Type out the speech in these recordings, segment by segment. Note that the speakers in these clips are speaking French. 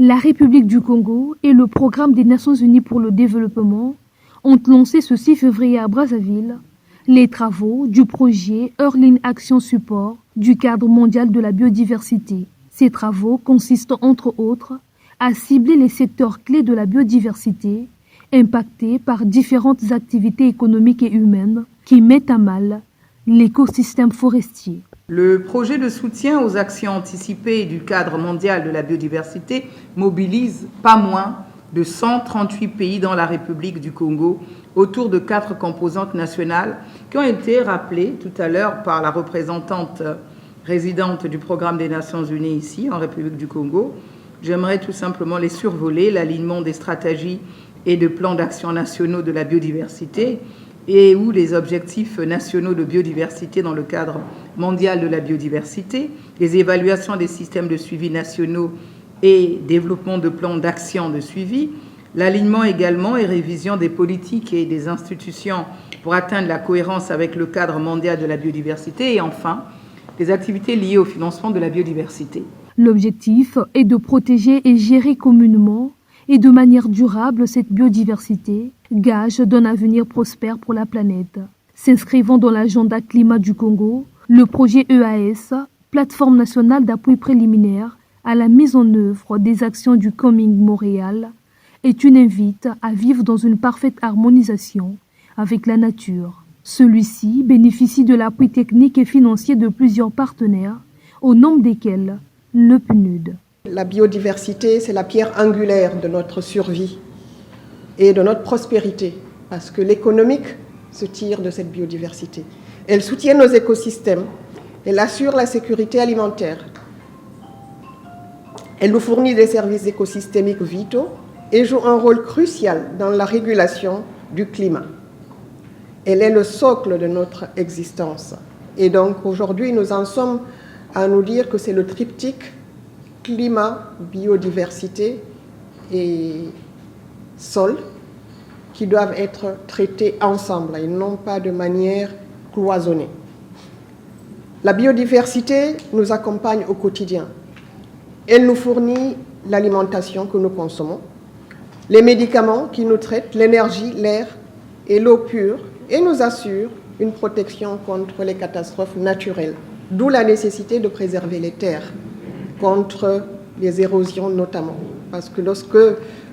La République du Congo et le Programme des Nations Unies pour le développement ont lancé ce 6 février à Brazzaville les travaux du projet Earling Action Support du cadre mondial de la biodiversité. Ces travaux consistent entre autres à cibler les secteurs clés de la biodiversité impactés par différentes activités économiques et humaines qui mettent à mal l'écosystème forestier. Le projet de soutien aux actions anticipées du cadre mondial de la biodiversité mobilise pas moins de 138 pays dans la République du Congo autour de 4 composantes nationales qui ont été rappelées tout à l'heure par la représentante résidente du Programme des Nations Unies ici en République du Congo. J'aimerais tout simplement les survoler, l'alignement des stratégies et de plans d'action nationaux de la biodiversité et ou les objectifs nationaux de biodiversité dans le cadre mondial de la biodiversité, les évaluations des systèmes de suivi nationaux et développement de plans d'action de suivi, l'alignement également et révision des politiques et des institutions pour atteindre la cohérence avec le cadre mondial de la biodiversité et enfin, les activités liées au financement de la biodiversité. L'objectif est de protéger et gérer communément et de manière durable cette biodiversité, gage d'un avenir prospère pour la planète. S'inscrivant dans l'agenda climat du Congo, le projet EAS, plateforme nationale d'appui préliminaire à la mise en œuvre des actions du Coming Montréal, est une invite à vivre dans une parfaite harmonisation avec la nature. Celui-ci bénéficie de l'appui technique et financier de plusieurs partenaires, au nombre desquels le PNUD. La biodiversité, c'est la pierre angulaire de notre survie et de notre prospérité, parce que l'économique se tire de cette biodiversité. Elle soutient nos écosystèmes, elle assure la sécurité alimentaire, elle nous fournit des services écosystémiques vitaux et joue un rôle crucial dans la régulation du climat. Elle est le socle de notre existence. Et donc aujourd'hui, nous en sommes à nous dire que c'est le triptyque climat, biodiversité et sol qui doivent être traités ensemble et non pas de manière cloisonnée. La biodiversité nous accompagne au quotidien. Elle nous fournit l'alimentation que nous consommons, les médicaments qui nous traitent, l'énergie, l'air et l'eau pure et nous assure une protection contre les catastrophes naturelles, d'où la nécessité de préserver les terres contre les érosions notamment. Parce que lorsque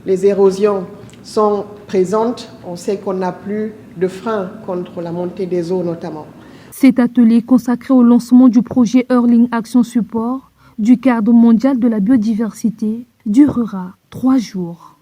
les érosions sont présentes, on sait qu'on n'a plus de frein contre la montée des eaux notamment. Cet atelier consacré au lancement du projet Earling Action Support du cadre mondial de la biodiversité durera 3 jours.